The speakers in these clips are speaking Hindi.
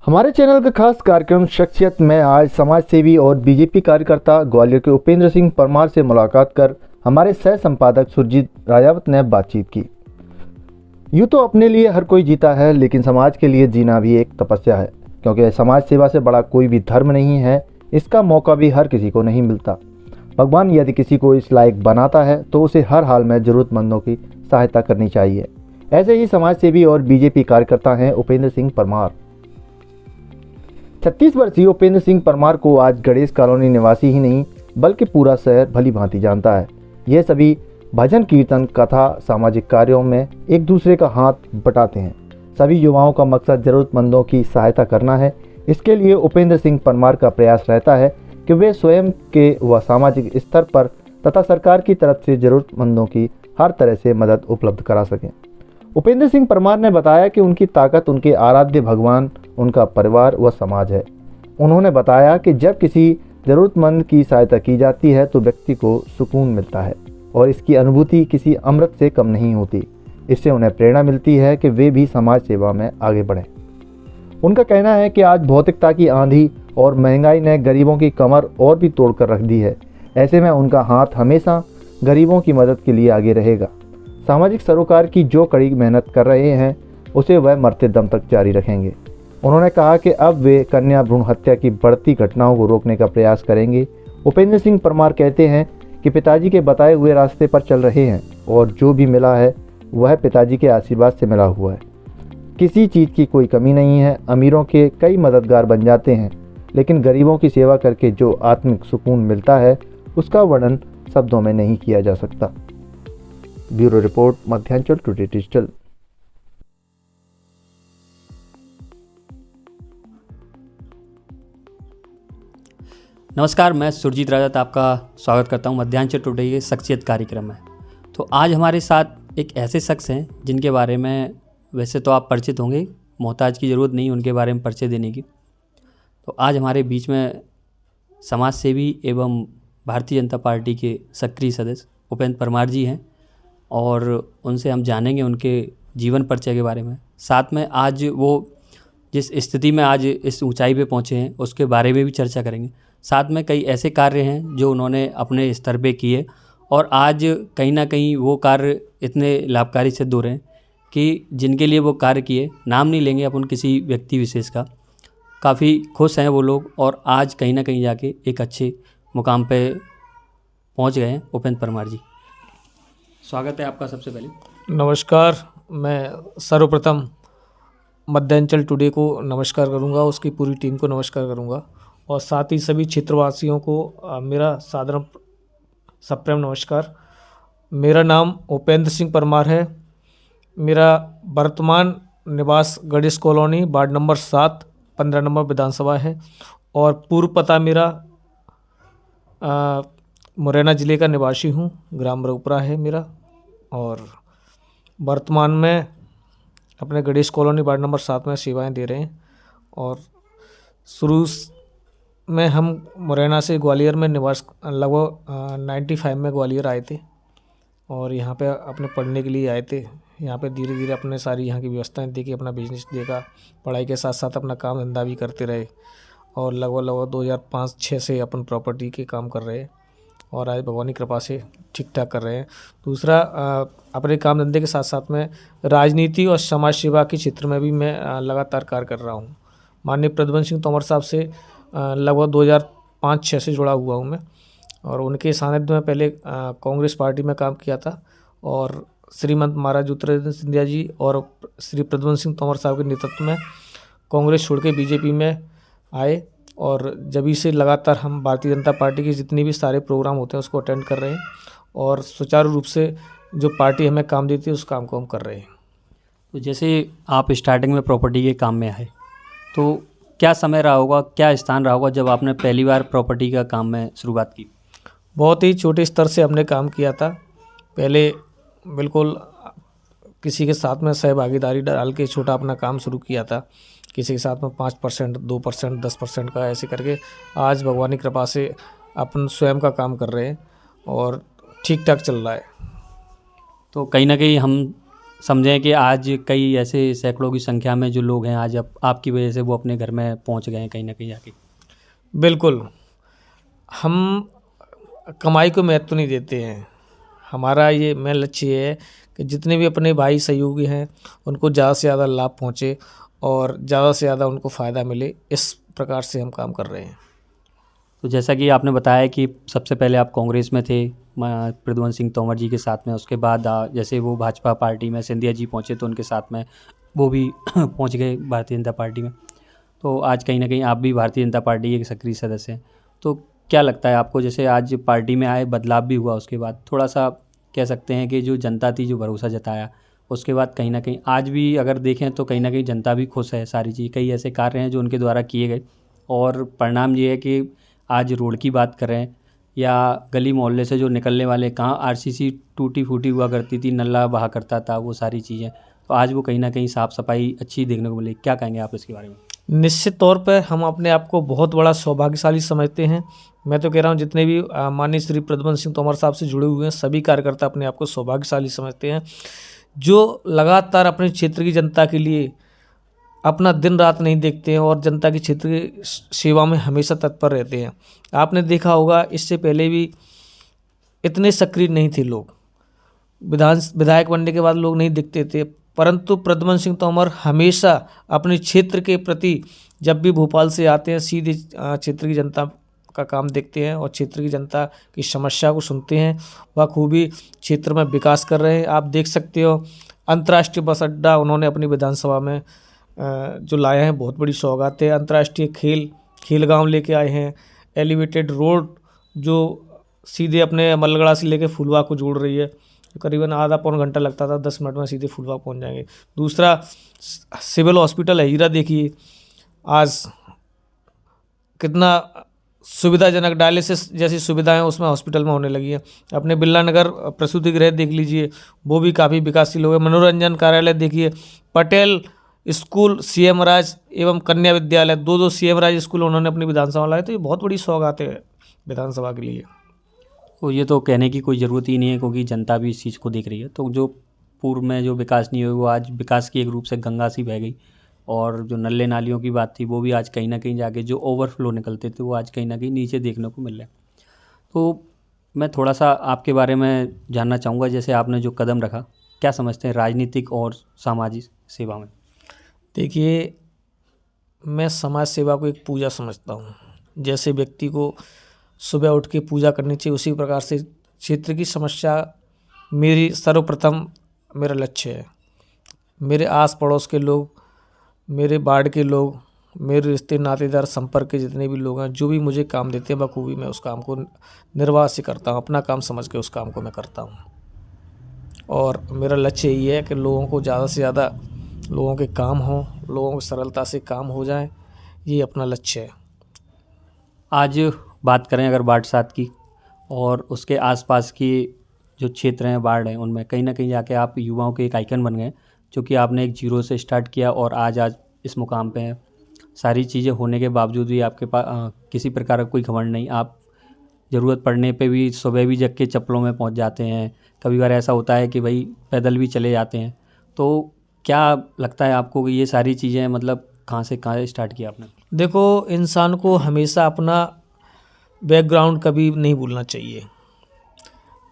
हमारे चैनल का खास कार्यक्रम शख्सियत में आज समाज सेवी और बीजेपी कार्यकर्ता ग्वालियर के उपेंद्र सिंह परमार से मुलाकात कर हमारे सह संपादक सुरजीत राजावत ने बातचीत की। यूँ तो अपने लिए हर कोई जीता है, लेकिन समाज के लिए जीना भी एक तपस्या है, क्योंकि समाज सेवा से बड़ा कोई भी धर्म नहीं है। इसका मौका भी हर किसी को नहीं मिलता। भगवान यदि किसी को इस लायक बनाता है तो उसे हर हाल में ज़रूरतमंदों की सहायता करनी चाहिए। ऐसे ही समाज सेवी और बीजेपी कार्यकर्ता हैं उपेंद्र सिंह परमार। 36 वर्षीय उपेंद्र सिंह परमार को आज गणेश कॉलोनी निवासी ही नहीं बल्कि पूरा शहर भली भांति जानता है। ये सभी भजन कीर्तन कथा सामाजिक कार्यों में एक दूसरे का हाथ बटाते हैं। सभी युवाओं का मकसद ज़रूरतमंदों की सहायता करना है। इसके लिए उपेंद्र सिंह परमार का प्रयास रहता है कि वे स्वयं के व सामाजिक स्तर पर तथा सरकार की तरफ से ज़रूरतमंदों की हर तरह से मदद उपलब्ध करा सकें। उपेंद्र सिंह परमार ने बताया कि उनकी ताकत उनके आराध्य भगवान, उनका परिवार व समाज है। उन्होंने बताया कि जब किसी ज़रूरतमंद की सहायता की जाती है तो व्यक्ति को सुकून मिलता है और इसकी अनुभूति किसी अमृत से कम नहीं होती। इससे उन्हें प्रेरणा मिलती है कि वे भी समाज सेवा में आगे बढ़ें। उनका कहना है कि आज भौतिकता की आंधी और महंगाई ने गरीबों की कमर और भी तोड़कर रख दी है। ऐसे में उनका हाथ हमेशा गरीबों की मदद के लिए आगे रहेगा। सामाजिक सरोकार की जो कड़ी मेहनत कर रहे हैं उसे वह मरते दम तक जारी रखेंगे। उन्होंने कहा कि अब वे कन्या भ्रूण हत्या की बढ़ती घटनाओं को रोकने का प्रयास करेंगे। उपेंद्र सिंह परमार कहते हैं कि पिताजी के बताए हुए रास्ते पर चल रहे हैं और जो भी मिला है वह पिताजी के आशीर्वाद से मिला हुआ है। किसी चीज़ की कोई कमी नहीं है। अमीरों के कई मददगार बन जाते हैं, लेकिन गरीबों की सेवा करके जो आत्मिक सुकून मिलता है उसका वर्णन शब्दों में नहीं किया जा सकता। Bureau report, Madhyanchal today digital. नमस्कार, मैं सुरजीत राजावत आपका स्वागत करता हूं मध्यांचल टुडे के शख्सियत कार्यक्रम में। तो आज हमारे साथ एक ऐसे शख्स हैं जिनके बारे में वैसे तो आप परिचित होंगे, मोहताज की ज़रूरत नहीं उनके बारे में परिचय देने की। तो आज हमारे बीच में समाज सेवी एवं भारतीय जनता पार्टी के सक्रिय सदस्य उपेंद्र परमार जी हैं और उनसे हम जानेंगे उनके जीवन परिचय के बारे में। साथ में आज वो जिस स्थिति में आज इस ऊंचाई पे पहुंचे हैं उसके बारे में भी चर्चा करेंगे। साथ में कई ऐसे कार्य हैं जो उन्होंने अपने स्तर पे किए और आज कहीं ना कहीं वो कार्य इतने लाभकारी सिद्ध हो रहे हैं कि जिनके लिए वो कार्य किए, नाम नहीं लेंगे अपन किसी व्यक्ति विशेष का, काफ़ी खुश हैं वो लोग और आज कहीं ना कहीं जाके एक अच्छे मुकाम पे पहुंच गए हैं। उपेंद्र परमार जी, स्वागत है आपका। सबसे पहले नमस्कार। मैं सर्वप्रथम मध्यांचल टुडे को नमस्कार करूंगा, उसकी पूरी टीम को नमस्कार करूंगा और साथ ही सभी क्षेत्रवासियों को मेरा सादर सप्रेम नमस्कार। मेरा नाम उपेंद्र सिंह परमार है। मेरा वर्तमान निवास Ganesh colony, ward number 7, 15 number विधानसभा है और पूर्व पता मेरा मुरैना ज़िले का निवासी हूँ, ग्राम रघुपुरा है मेरा। और वर्तमान में अपने गणेश कॉलोनी वार्ड नंबर 7 में सेवाएं दे रहे हैं। और शुरू में हम मुरैना से ग्वालियर में निवास लगभग 95 में ग्वालियर आए थे और यहाँ पे अपने पढ़ने के लिए आए थे। यहाँ पे धीरे धीरे अपने सारी यहाँ की व्यवस्थाएं देखी, अपना बिजनेस देखा, पढ़ाई के साथ साथ अपना काम धंधा भी करते रहे और लगभग 2005-06 से अपन प्रॉपर्टी के काम कर रहे हैं और आज भगवान की कृपा से ठीक ठाक कर रहे हैं। दूसरा, अपने काम धंधे के साथ साथ में राजनीति और समाज सेवा के क्षेत्र में भी मैं लगातार कार्य कर रहा हूँ। माननीय प्रद्युम्न सिंह तोमर साहब से लगभग 2005-06 से जुड़ा हुआ हूँ मैं और उनके सानिध्य में पहले कांग्रेस पार्टी में काम किया था और श्रीमंत महाराज ज्योतिरादित्य सिंधिया जी और श्री प्रद्युम्न सिंह तोमर साहब के नेतृत्व में कांग्रेस छोड़ के बीजेपी में आए और जब से लगातार हम भारतीय जनता पार्टी के जितने भी सारे प्रोग्राम होते हैं उसको अटेंड कर रहे हैं और सुचारू रूप से जो पार्टी हमें काम देती है उस काम को हम कर रहे हैं। तो जैसे आप स्टार्टिंग में प्रॉपर्टी के काम में आए तो क्या समय रहा होगा, क्या स्थान रहा होगा जब आपने पहली बार प्रॉपर्टी का काम में शुरुआत की? बहुत ही छोटे स्तर से हमने काम किया था। पहले बिल्कुल किसी के साथ में सहभागीदारी डाल के छोटा अपना काम शुरू किया था, किसी के साथ में 5%, 2%, 10% का ऐसे करके आज भगवान की कृपा से अपन स्वयं का काम कर रहे हैं और ठीक ठाक चल रहा है। तो कहीं ना कहीं हम समझें कि आज कई ऐसे सैकड़ों की संख्या में जो लोग हैं आज अब आपकी वजह से वो अपने घर में पहुंच गए हैं कहीं ना कहीं जाके। बिल्कुल, हम कमाई को महत्व नहीं देते हैं। हमारा ये मेन लक्ष्य है कि जितने भी अपने भाई सहयोगी हैं उनको ज़्यादा से ज़्यादा लाभ पहुँचे और ज़्यादा से ज़्यादा उनको फ़ायदा मिले, इस प्रकार से हम काम कर रहे हैं। तो जैसा कि आपने बताया कि सबसे पहले आप कांग्रेस में थे प्रद्युमन सिंह तोमर जी के साथ में, उसके बाद जैसे वो भाजपा पार्टी में सिंधिया जी पहुंचे तो उनके साथ में वो भी पहुंच गए भारतीय जनता पार्टी में। तो आज कहीं ना कहीं आप भी भारतीय जनता पार्टी के सक्रिय सदस्य हैं। तो क्या लगता है आपको, जैसे आज पार्टी में आए बदलाव भी हुआ, उसके बाद थोड़ा सा कह सकते हैं कि जो जनता थी जो भरोसा जताया, उसके बाद कहीं ना कहीं आज भी अगर देखें तो कहीं ना कहीं जनता भी खुश है, सारी चीज़ कई ऐसे कार्य हैं जो उनके द्वारा किए गए और परिणाम ये है कि आज रोड की बात करें या गली मोहल्ले से जो निकलने वाले, कहाँ आरसीसी टूटी फूटी हुआ करती थी, नल्ला बहा करता था, वो सारी चीज़ें तो आज वो कहीं ना कहीं साफ़ सफाई अच्छी देखने को मिली। क्या कहेंगे आप इसके बारे में? निश्चित तौर पर हम अपने आप को बहुत बड़ा सौभाग्यशाली समझते हैं। मैं तो कह रहा हूँ जितने भी माननीय श्री प्रद्युमन सिंह तोमर साहब से जुड़े हुए हैं सभी कार्यकर्ता अपने आप को सौभाग्यशाली समझते हैं, जो लगातार अपने क्षेत्र की जनता के लिए अपना दिन रात नहीं देखते हैं और जनता की क्षेत्र की सेवा में हमेशा तत्पर रहते हैं। आपने देखा होगा इससे पहले भी इतने सक्रिय नहीं थे लोग, विधायक बनने के बाद लोग नहीं दिखते थे, परंतु प्रद्युमन सिंह तोमर हमेशा अपने क्षेत्र के प्रति जब भी भोपाल से आते हैं सीधे क्षेत्र की जनता का काम देखते हैं और क्षेत्र की जनता की समस्या को सुनते हैं। वह खूबी क्षेत्र में विकास कर रहे हैं। आप देख सकते हो अंतर्राष्ट्रीय बस अड्डा उन्होंने अपनी विधानसभा में जो लाए हैं, बहुत बड़ी सौगात है। अंतर्राष्ट्रीय खेल गांव लेके आए हैं। एलिवेटेड रोड जो सीधे अपने मल्लगढ़ा से लेके फुलवा को जोड़ रही है, करीबन आधा पौन घंटा लगता था, 10 मिनट में सीधे फुलवा पहुंच जाएंगे। दूसरा सिविल हॉस्पिटल है हीरा, देखिए आज कितना सुविधाजनक डायलिसिस जैसी सुविधाएं उसमें हॉस्पिटल में होने लगी है। अपने बिरला नगर प्रसूति गृह देख लीजिए, वो भी काफ़ी विकासशील हो गए। मनोरंजन कार्यालय देखिए, पटेल स्कूल, सीएम राज एवं कन्या विद्यालय, दो सीएम राज स्कूल उन्होंने अपनी विधानसभा लाए, तो ये बहुत बड़ी सौगात है विधानसभा के लिए। तो ये तो कहने की कोई ज़रूरत ही नहीं है क्योंकि जनता भी इस चीज़ को देख रही है। तो जो पूर्व में जो विकास नहीं हुआ वो आज विकास की एक रूप से गंगा सी बह गई और जो नल्ले नालियों की बात थी वो भी आज कहीं ना कहीं जाके जो ओवरफ्लो निकलते थे वो आज कहीं ना कहीं नीचे देखने को मिल रहे हैं। तो मैं थोड़ा सा आपके बारे में जानना चाहूँगा, जैसे आपने जो कदम रखा, क्या समझते हैं राजनीतिक और सामाजिक सेवा में? देखिए, मैं समाज सेवा को एक पूजा समझता हूँ। जैसे व्यक्ति को सुबह उठ के पूजा करनी चाहिए, उसी प्रकार से क्षेत्र की समस्या मेरी सर्वप्रथम मेरा लक्ष्य है। मेरे आस पड़ोस के लोग, मेरे वार्ड के लोग, मेरे रिश्ते नातेदार संपर्क के जितने भी लोग हैं, जो भी मुझे काम देते हैं बखूबी मैं उस काम को निर्वाह से करता हूँ, अपना काम समझ के उस काम को मैं करता हूँ। और मेरा लक्ष्य यही है कि लोगों को ज़्यादा से ज़्यादा लोगों के काम हों, लोगों को सरलता से काम हो जाए, ये अपना लक्ष्य है। आज बात करें अगर वार्ड 7 की और उसके आसपास की जो क्षेत्र हैं, वार्ड हैं, उनमें कहीं ना कहीं जाके आप युवाओं के एक आइकन बन गए, क्योंकि आपने एक जीरो से स्टार्ट किया और आज इस मुकाम पे हैं। सारी चीज़ें होने के बावजूद भी आपके पास किसी प्रकार का कोई घमंड नहीं। आप ज़रूरत पड़ने पे भी सुबह भी जग के चप्पलों में पहुंच जाते हैं, कभी बार ऐसा होता है कि भाई पैदल भी चले जाते हैं। तो क्या लगता है आपको कि ये सारी चीज़ें मतलब कहाँ से कहाँ स्टार्ट किया आपने? देखो, इंसान को हमेशा अपना बैकग्राउंड कभी नहीं भूलना चाहिए।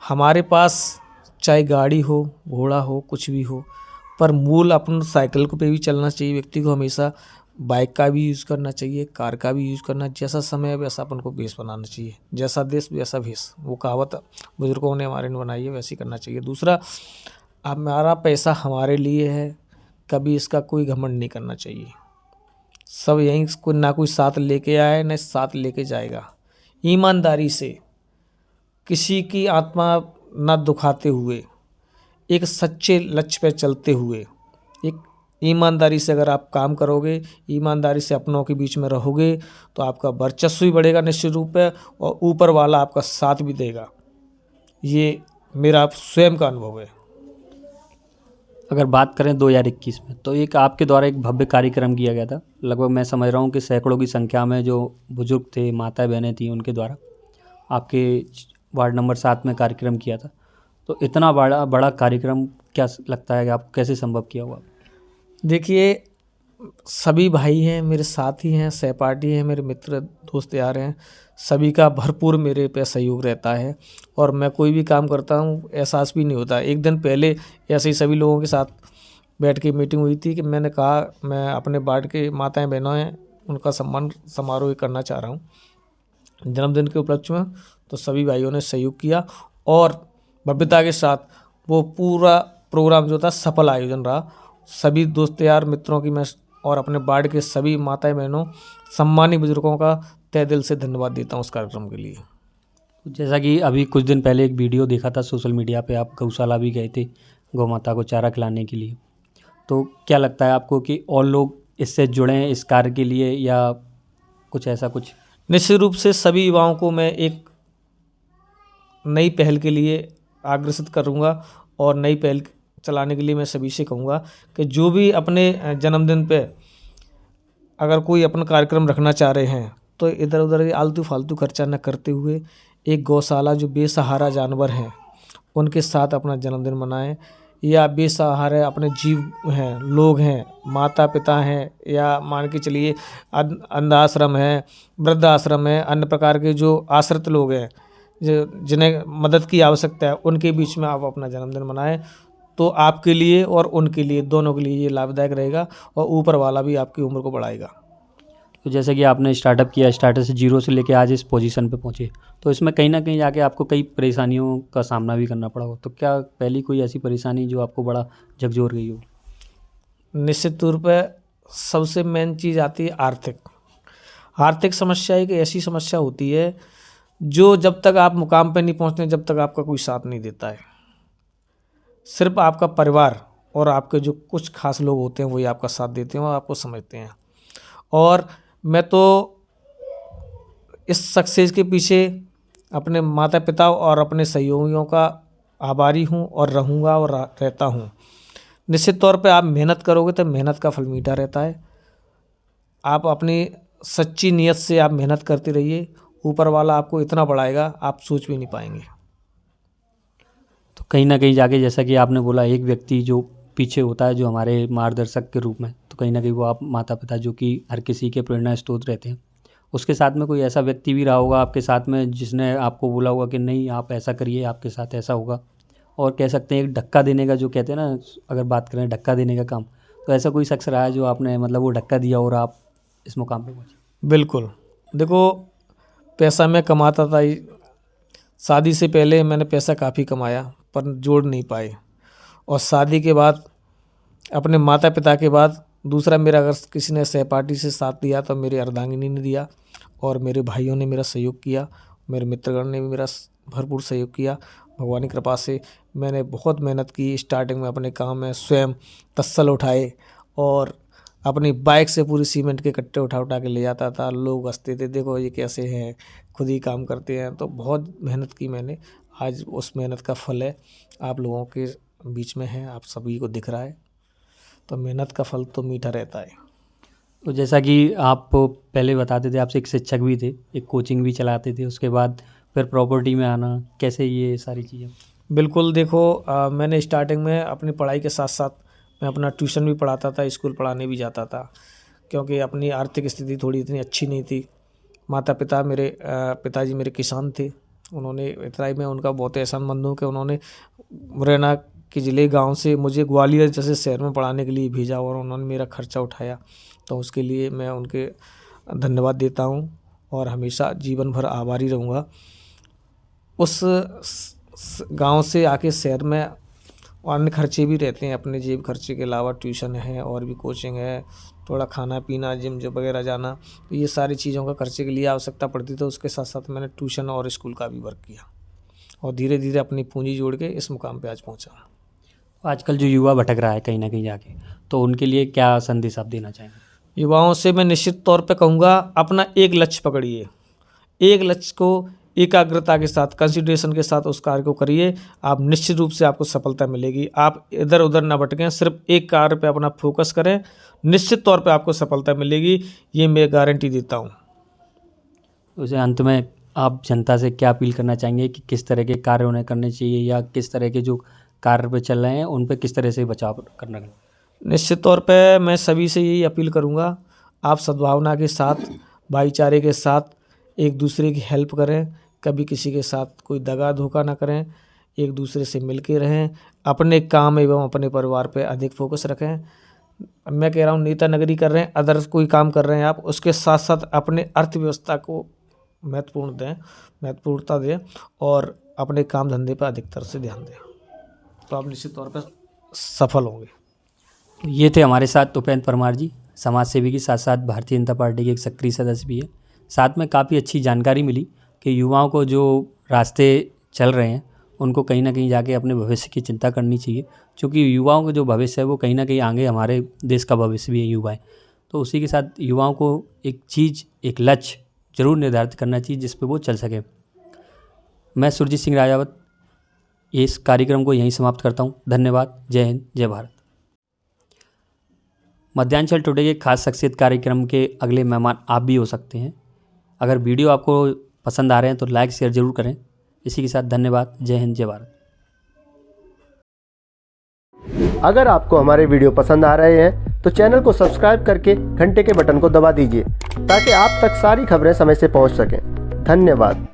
हमारे पास चाहे गाड़ी हो, घोड़ा हो, कुछ भी हो, पर मूल अपन साइकिल को पे भी चलना चाहिए। व्यक्ति को हमेशा बाइक का भी यूज़ करना चाहिए, कार का भी यूज़ करना। जैसा समय है वैसा अपन को भेष बनाना चाहिए, जैसा देश वैसा भेष, वो कहावत बुजुर्गों ने हमारे ने बनाई है, वैसे करना चाहिए। दूसरा, हमारा पैसा हमारे लिए है, कभी इसका कोई घमंड नहीं करना चाहिए। सब यहीं कोई ना कोई साथ लेके आए, न साथ लेके जाएगा। ईमानदारी से किसी की आत्मा न दुखाते हुए, एक सच्चे लक्ष्य पे चलते हुए, एक ईमानदारी से अगर आप काम करोगे, ईमानदारी से अपनों के बीच में रहोगे, तो आपका वर्चस्व भी बढ़ेगा निश्चित रूप से, और ऊपर वाला आपका साथ भी देगा। ये मेरा स्वयं का अनुभव है। अगर बात करें 2021 में, तो एक आपके द्वारा एक भव्य कार्यक्रम किया गया था। लगभग मैं समझ रहा हूँ कि सैकड़ों की संख्या में जो बुजुर्ग थे, माता बहनें थी, उनके द्वारा आपके वार्ड नंबर 7 में कार्यक्रम किया था। तो इतना बड़ा कार्यक्रम क्या लगता है कि आपको कैसे संभव किया हुआ? देखिए, सभी भाई हैं, मेरे साथी हैं, सहपाठी हैं, मेरे मित्र दोस्त यार हैं, सभी का भरपूर मेरे पे सहयोग रहता है। और मैं कोई भी काम करता हूँ एहसास भी नहीं होता। एक दिन पहले ऐसे ही सभी लोगों के साथ बैठ के मीटिंग हुई थी कि मैंने कहा मैं अपने वार्ड के माताएं बहनों हैं उनका सम्मान समारोह करना चाह रहा हूँ जन्मदिन के उपलक्ष्य में। तो सभी भाइयों ने सहयोग किया और भव्यता के साथ वो पूरा प्रोग्राम जो था सफल आयोजन रहा। सभी दोस्त यार मित्रों की मैं और अपने वार्ड के सभी माताएं बहनों सम्मानित बुजुर्गों का तहे दिल से धन्यवाद देता हूँ उस कार्यक्रम के लिए। जैसा कि अभी कुछ दिन पहले एक वीडियो देखा था सोशल मीडिया पे, आप गौशाला भी गए थे गौ माता को चारा खिलाने के लिए। तो क्या लगता है आपको कि और लोग इससे जुड़ें इस कार्य के लिए, या कुछ ऐसा कुछ? निश्चित रूप से सभी युवाओं को मैं एक नई पहल के लिए आग्रसित करूंगा और नई पहल चलाने के लिए मैं सभी से कहूँगा कि जो भी अपने जन्मदिन पे अगर कोई अपना कार्यक्रम रखना चाह रहे हैं तो इधर उधर आलतू फालतू खर्चा न करते हुए एक गौशाला जो बेसहारा जानवर हैं उनके साथ अपना जन्मदिन मनाएं, या बेसहारा अपने जीव हैं, लोग हैं, माता पिता हैं, या मान के चलिए अंधाश्रम है, वृद्धाश्रम है, अन्य प्रकार के जो आश्रित लोग हैं जिन्हें मदद की आवश्यकता है, उनके बीच में आप अपना जन्मदिन मनाएं। तो आपके लिए और उनके लिए दोनों के लिए ये लाभदायक रहेगा और ऊपर वाला भी आपकी उम्र को बढ़ाएगा। तो जैसे कि आपने स्टार्टअप किया, स्टार्टअप से जीरो से लेके आज इस पोजीशन पे पहुँचे, तो इसमें कहीं ना कहीं जाके आपको कई परेशानियों का सामना भी करना पड़ा हो। तो क्या पहली कोई ऐसी परेशानी जो आपको बड़ा झकझोर गई हो? निश्चित तौर पर सबसे मेन चीज़ आती है आर्थिक समस्या। एक ऐसी समस्या होती है जो जब तक आप मुकाम पे नहीं पहुंचते, जब तक आपका कोई साथ नहीं देता है। सिर्फ आपका परिवार और आपके जो कुछ खास लोग होते हैं वही आपका साथ देते हैं और आपको समझते हैं। और मैं तो इस सक्सेस के पीछे अपने माता पिता और अपने सहयोगियों का आभारी हूँ और रहूँगा और रहता हूँ। निश्चित तौर पे आप मेहनत करोगे तो मेहनत का फल मीठा रहता है। आप अपनी सच्ची नीयत से आप मेहनत करते रहिए, ऊपर वाला आपको इतना बढ़ाएगा आप सोच भी नहीं पाएंगे। तो कहीं ना कहीं जाके, जैसा कि आपने बोला, एक व्यक्ति जो पीछे होता है जो हमारे मार्गदर्शक के रूप में, तो कहीं ना कहीं वो आप माता पिता जो कि हर किसी के प्रेरणा स्रोत रहते हैं। उसके साथ में कोई ऐसा व्यक्ति भी रहा होगा आपके साथ में जिसने आपको बोला होगा कि नहीं आप ऐसा करिए, आपके साथ ऐसा होगा, और कह सकते हैं एक धक्का देने का, जो कहते हैं ना, अगर बात करें धक्का देने का काम, तो ऐसा कोई शख्स रहा है जो आपने मतलब वो धक्का दिया और आप इस मुकाम पे पहुँचे? बिल्कुल। देखो, पैसा मैं कमाता था, शादी से पहले मैंने पैसा काफ़ी कमाया पर जोड़ नहीं पाए, और शादी के बाद अपने माता पिता के बाद दूसरा मेरा अगर किसी ने सहपाठी से साथ दिया तो मेरी अर्धांगिनी ने दिया, और मेरे भाइयों ने मेरा सहयोग किया, मेरे मित्रगण ने भी मेरा भरपूर सहयोग किया। भगवान की कृपा से मैंने बहुत मेहनत की। स्टार्टिंग में अपने काम में स्वयं तस्सल उठाए और अपनी बाइक से पूरी सीमेंट के कट्टे उठा के ले जाता था। लोग हंसते थे, देखो ये कैसे हैं, खुद ही काम करते हैं। तो बहुत मेहनत की मैंने, आज उस मेहनत का फल है आप लोगों के बीच में है, आप सभी को दिख रहा है। तो मेहनत का फल तो मीठा रहता है। तो जैसा कि आप पहले बताते थे, आपसे एक शिक्षक भी थे, एक कोचिंग भी चलाते थे, उसके बाद फिर प्रॉपर्टी में आना, कैसे ये सारी चीज़ें? बिल्कुल। देखो, मैंने स्टार्टिंग में अपनी पढ़ाई के साथ साथ मैं अपना ट्यूशन भी पढ़ाता था, स्कूल पढ़ाने भी जाता था, क्योंकि अपनी आर्थिक स्थिति थोड़ी इतनी अच्छी नहीं थी। माता पिता मेरे पिताजी मेरे किसान थे। उन्होंने, इतना ही मैं उनका बहुत एहसानमंद हूँ कि उन्होंने मुरैना के ज़िले गांव से मुझे ग्वालियर जैसे शहर में पढ़ाने के लिए भेजा और उन्होंने मेरा खर्चा उठाया। तो उसके लिए मैं उनके धन्यवाद देता हूँ और हमेशा जीवन भर आभारी रहूँगा। उस गांव से आके शहर में अन्य खर्चे भी रहते हैं, अपने जेब खर्चे के अलावा ट्यूशन है और भी कोचिंग है, थोड़ा खाना पीना, जिम जो वगैरह जाना, तो ये सारी चीज़ों का खर्चे के लिए आवश्यकता पड़ती। तो उसके साथ साथ मैंने ट्यूशन और स्कूल का भी वर्क किया और धीरे धीरे अपनी पूंजी जोड़ के इस मुकाम पे आज पहुंचा। आजकल जो युवा भटक रहा है कहीं ना कहीं जाके, तो उनके लिए क्या संदेश आप देना चाहेंगे? युवाओं से मैं निश्चित तौर पे कहूँगा, अपना एक लक्ष्य पकड़िए, एक लक्ष्य को एकाग्रता के साथ, कंसंट्रेशन के साथ उस कार्य को करिए। आप निश्चित रूप से आपको सफलता मिलेगी। आप इधर उधर ना भटकें, सिर्फ एक कार्य पे अपना फोकस करें, निश्चित तौर पे आपको सफलता मिलेगी, ये मैं गारंटी देता हूँ। उसे अंत में आप जनता से क्या अपील करना चाहेंगे कि किस तरह के कार्य उन्हें करने चाहिए, या किस तरह के जो कार्य पे चल रहे हैं उन पे किस तरह से बचाव करना है? निश्चित तौर पे मैं सभी से यही अपील करूँगा, आप सद्भावना के साथ, भाईचारे के साथ एक दूसरे की हेल्प करें, कभी किसी के साथ कोई दगा धोखा ना करें, एक दूसरे से मिल के रहें, अपने काम एवं अपने परिवार पे अधिक फोकस रखें। मैं कह रहा हूँ नेता नगरी कर रहे हैं, अदर कोई काम कर रहे हैं आप, उसके साथ साथ अपने अर्थव्यवस्था को महत्वपूर्णता दें और अपने काम धंधे पर अधिकतर से ध्यान दें, तो आप निश्चित तौर पर सफल होंगे। ये थे हमारे साथ उपेंद्र परमार जी, समाज सेवी के साथ साथ भारतीय जनता पार्टी के एक सक्रिय सदस्य भी है। साथ में काफ़ी अच्छी जानकारी मिली कि युवाओं को जो रास्ते चल रहे हैं उनको कहीं ना कहीं जाके अपने भविष्य की चिंता करनी चाहिए, क्योंकि युवाओं का जो भविष्य है वो कहीं ना कहीं आगे हमारे देश का भविष्य भी है युवा है। तो उसी के साथ युवाओं को एक लक्ष्य जरूर निर्धारित करना चाहिए जिस पे वो चल सके। मैं सुरजीत सिंह राजावत इस कार्यक्रम को यहीं समाप्त करता हूँ। धन्यवाद। जय हिंद, जय भारत। मध्यांचल टुडे के खास शख्सियत कार्यक्रम के अगले मेहमान आप भी हो सकते हैं। अगर वीडियो आपको पसंद आ रहे हैं तो लाइक शेयर जरूर करें। इसी के साथ धन्यवाद। जय हिंद, जय भारत। अगर आपको हमारे वीडियो पसंद आ रहे हैं तो चैनल को सब्सक्राइब करके घंटे के बटन को दबा दीजिए ताकि आप तक सारी खबरें समय से पहुंच सकें। धन्यवाद।